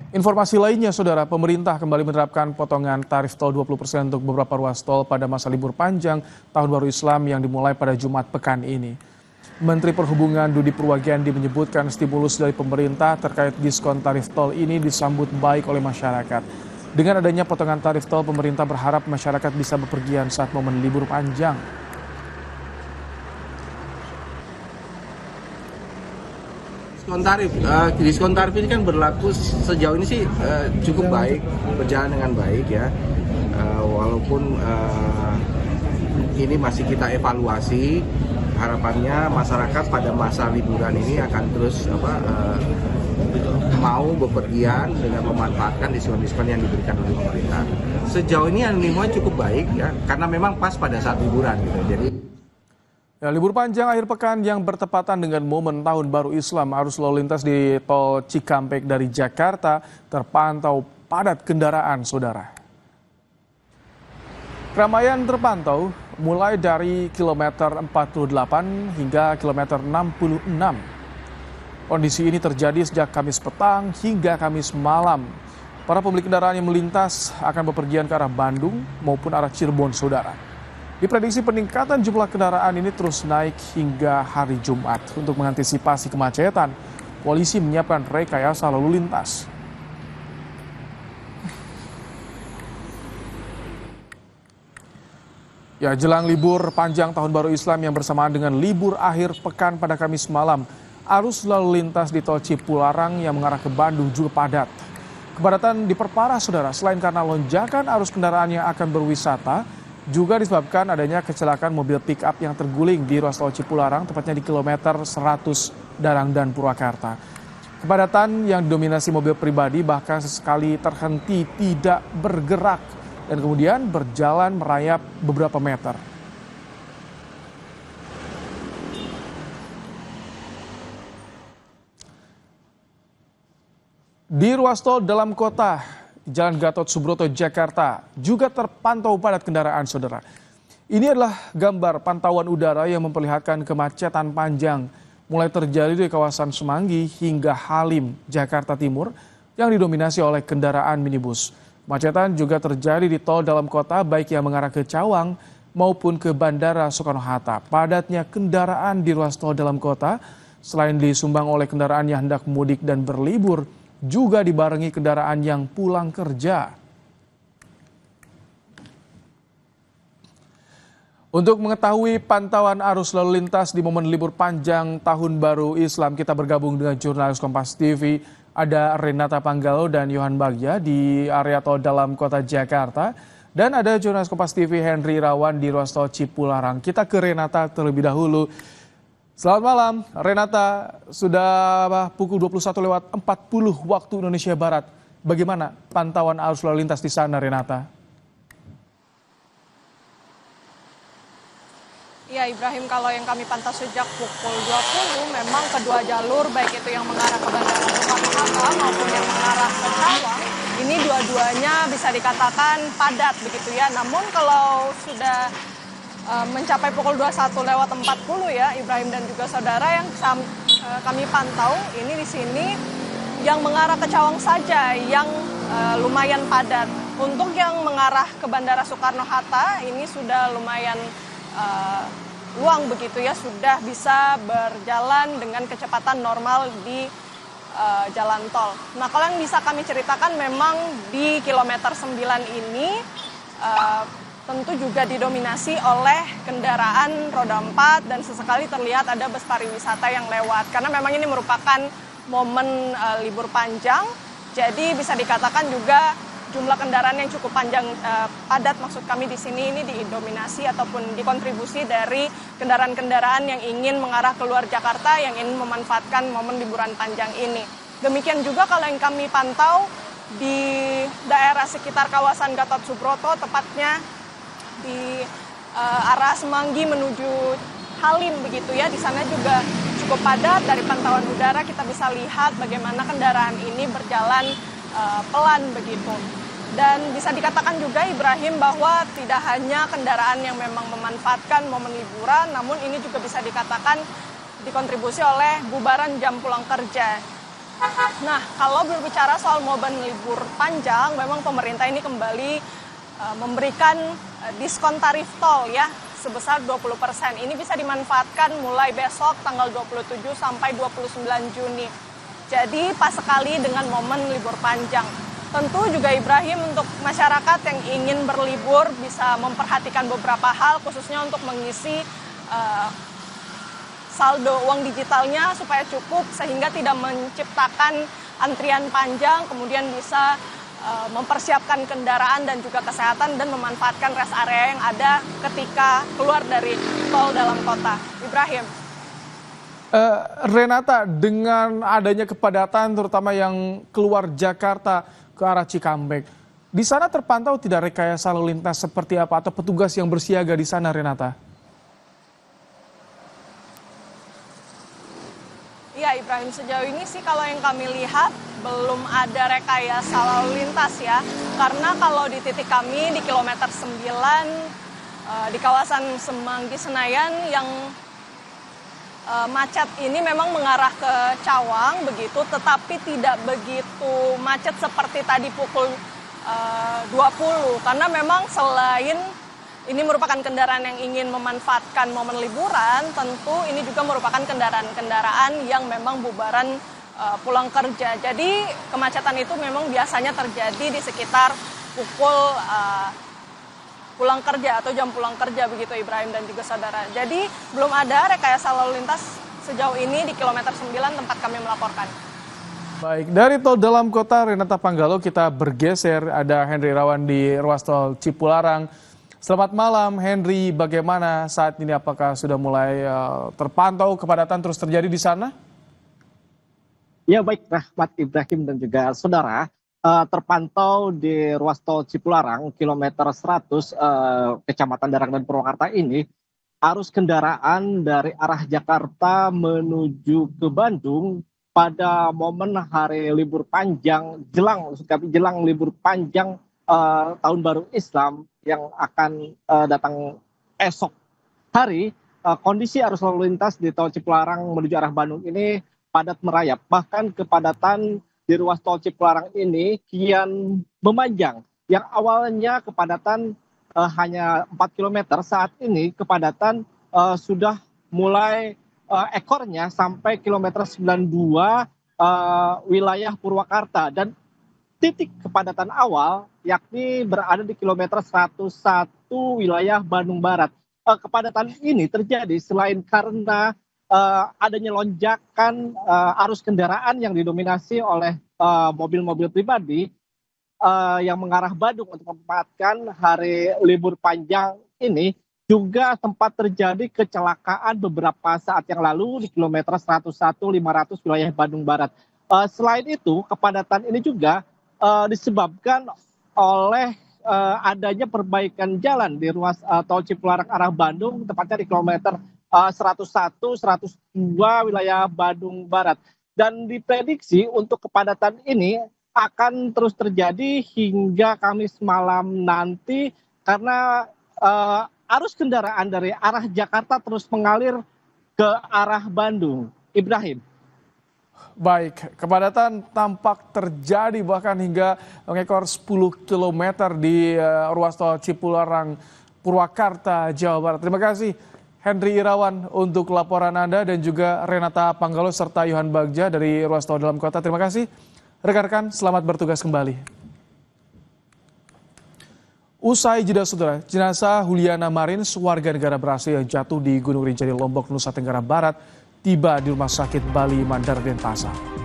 Informasi lainnya, Saudara, pemerintah kembali menerapkan potongan tarif tol 20% untuk beberapa ruas tol pada masa libur panjang Tahun Baru Islam yang dimulai pada Jumat pekan ini. Menteri Perhubungan Budi Purwagandi menyebutkan stimulus dari pemerintah terkait diskon tarif tol ini disambut baik oleh masyarakat. Dengan adanya potongan tarif tol, pemerintah berharap masyarakat bisa bepergian saat momen libur panjang. Diskon tarif ini kan berlaku sejauh ini sih cukup baik, berjalan dengan baik ya. Walaupun ini masih kita evaluasi, harapannya masyarakat pada masa liburan ini akan terus mau bepergian dengan memanfaatkan diskon-diskon yang diberikan oleh pemerintah. Sejauh ini animonya cukup baik ya, karena memang pas pada saat liburan gitu. Jadi libur panjang akhir pekan yang bertepatan dengan momen Tahun Baru Islam, arus lalu lintas di tol Cikampek dari Jakarta terpantau padat kendaraan, Saudara. Keramaian terpantau mulai dari kilometer 48 hingga kilometer 66. Kondisi ini terjadi sejak Kamis petang hingga Kamis malam. Para pemilik kendaraan yang melintas akan bepergian ke arah Bandung maupun arah Cirebon, Saudara. Diprediksi peningkatan jumlah kendaraan ini terus naik hingga hari Jumat. Untuk mengantisipasi kemacetan, polisi menyiapkan rekayasa lalu lintas. Ya, jelang libur panjang Tahun Baru Islam yang bersamaan dengan libur akhir pekan pada Kamis malam, arus lalu lintas di tol Cipularang yang mengarah ke Bandung juga padat. Kepadatan diperparah, Saudara, selain karena lonjakan arus kendaraan yang akan berwisata, juga disebabkan adanya kecelakaan mobil pick-up yang terguling di ruas tol Cipularang, tepatnya di kilometer 100 Darang dan Purwakarta. Kepadatan yang didominasi mobil pribadi bahkan sesekali terhenti tidak bergerak dan kemudian berjalan merayap beberapa meter. Di ruas tol dalam kota Jalan Gatot Subroto, Jakarta juga terpantau padat kendaraan, Saudara. Ini adalah gambar pantauan udara yang memperlihatkan kemacetan panjang mulai terjadi di kawasan Semanggi hingga Halim, Jakarta Timur yang didominasi oleh kendaraan minibus. Kemacetan juga terjadi di tol dalam kota baik yang mengarah ke Cawang maupun ke Bandara Soekarno-Hatta. Padatnya kendaraan di ruas tol dalam kota selain disumbang oleh kendaraan yang hendak mudik dan berlibur, juga dibarengi kendaraan yang pulang kerja. Untuk mengetahui pantauan arus lalu lintas di momen libur panjang Tahun Baru Islam, kita bergabung dengan jurnalis Kompas TV, ada Renata Panggalo dan Yohan Bagja di area tol dalam kota Jakarta, dan ada jurnalis Kompas TV Henry Irawan di ruas tol Cipularang. Kita ke Renata terlebih dahulu. Selamat malam, Renata. Sudah pukul 21.40 waktu Indonesia Barat. Bagaimana pantauan arus lalu lintas di sana, Renata? Ya, Ibrahim, kalau yang kami pantau sejak pukul 20, memang kedua jalur, baik itu yang mengarah ke Bandara Soekarno-Hatta maupun yang mengarah ke Cawang, ini dua-duanya bisa dikatakan padat begitu ya. Namun kalau sudah mencapai pukul 21.40 ya, Ibrahim dan juga saudara, yang kami pantau ini di sini yang mengarah ke Cawang saja yang lumayan padat. Untuk yang mengarah ke Bandara Soekarno-Hatta ini sudah lumayan luang begitu ya, sudah bisa berjalan dengan kecepatan normal di jalan tol. Nah, kalau yang bisa kami ceritakan memang di kilometer 9 ini tentu juga didominasi oleh kendaraan roda 4 dan sesekali terlihat ada bus pariwisata yang lewat. Karena memang ini merupakan momen libur panjang, jadi bisa dikatakan juga jumlah kendaraan yang cukup padat maksud kami di sini ini didominasi ataupun dikontribusi dari kendaraan-kendaraan yang ingin mengarah keluar Jakarta, yang ingin memanfaatkan momen liburan panjang ini. Demikian juga kalau yang kami pantau di daerah sekitar kawasan Gatot Subroto, tepatnya di arah Semanggi menuju Halim begitu ya. Di sana juga cukup padat. Dari pantauan udara kita bisa lihat bagaimana kendaraan ini berjalan pelan begitu. Dan bisa dikatakan juga, Ibrahim, bahwa tidak hanya kendaraan yang memang memanfaatkan momen liburan, namun ini juga bisa dikatakan dikontribusi oleh bubaran jam pulang kerja. Nah, kalau berbicara soal momen libur panjang, memang pemerintah ini kembali memberikan diskon tarif tol ya sebesar 20%. Ini bisa dimanfaatkan mulai besok tanggal 27 sampai 29 Juni. Jadi pas sekali dengan momen libur panjang. Tentu juga Ibrahim untuk masyarakat yang ingin berlibur bisa memperhatikan beberapa hal khususnya untuk mengisi saldo uang digitalnya supaya cukup sehingga tidak menciptakan antrian panjang, kemudian bisa mempersiapkan kendaraan dan juga kesehatan dan memanfaatkan rest area yang ada ketika keluar dari tol dalam kota. Ibrahim. Renata, dengan adanya kepadatan terutama yang keluar Jakarta ke arah Cikampek, di sana terpantau tidak rekayasa lalu lintas seperti apa atau petugas yang bersiaga di sana, Renata? Ya Ibrahim, sejauh ini sih kalau yang kami lihat belum ada rekayasa lalu lintas ya. Karena kalau di titik kami di kilometer 9 di kawasan Semanggi Senayan yang macet ini memang mengarah ke Cawang begitu, tetapi tidak begitu macet seperti tadi pukul 20. Karena memang selain ini merupakan kendaraan yang ingin memanfaatkan momen liburan, tentu ini juga merupakan kendaraan-kendaraan yang memang bubaran pulang kerja. Jadi kemacetan itu memang biasanya terjadi di sekitar pukul pulang kerja atau jam pulang kerja begitu Ibrahim dan juga saudara. Jadi belum ada rekayasa lalu lintas sejauh ini di kilometer 9 tempat kami melaporkan. Baik, dari tol dalam kota Renata Panggalo kita bergeser, ada Henry Irawan di ruas tol Cipularang. Selamat malam Henry, bagaimana saat ini, apakah sudah mulai terpantau kepadatan terus terjadi di sana? Ya baik, Rahmat, Ibrahim dan juga saudara, terpantau di ruas tol Cipularang kilometer 100 Kecamatan Darang dan Purwakarta ini, arus kendaraan dari arah Jakarta menuju ke Bandung pada momen hari libur panjang jelang libur panjang tahun baru Islam yang akan datang esok hari. Kondisi arus lalu lintas di tol Cipularang menuju arah Bandung ini padat merayap. Bahkan kepadatan di ruas tol Cipularang ini kian memanjang. Yang awalnya kepadatan hanya 4 km, saat ini kepadatan sudah mulai ekornya sampai kilometer 92 wilayah Purwakarta. Dan titik kepadatan awal yakni berada di kilometer 101 wilayah Bandung Barat. Kepadatan ini terjadi selain karena adanya lonjakan arus kendaraan yang didominasi oleh mobil-mobil pribadi yang mengarah Bandung untuk memanfaatkan hari libur panjang ini, juga sempat terjadi kecelakaan beberapa saat yang lalu di kilometer 101-500 wilayah Bandung Barat. Selain itu, kepadatan ini juga disebabkan oleh adanya perbaikan jalan di ruas tol Cipularang arah Bandung, tepatnya di kilometer 101, 102 wilayah Bandung Barat. Dan diprediksi untuk kepadatan ini akan terus terjadi hingga Kamis malam nanti karena arus kendaraan dari arah Jakarta terus mengalir ke arah Bandung. Ibrahim. Baik, kepadatan tampak terjadi bahkan hingga mengekor 10 km di ruas tol Cipularang, Purwakarta, Jawa Barat. Terima kasih Henry Irawan untuk laporan Anda dan juga Renata Panggalo serta Yohan Bagja dari ruas tol dalam kota. Terima kasih. Rekan-rekan, selamat bertugas kembali. Usai jeda saudara, jenazah Juliana Marins, warga negara Brasil yang jatuh di Gunung Rinjani, Lombok, Nusa Tenggara Barat, tiba di Rumah Sakit Bali Mandar Denpasar.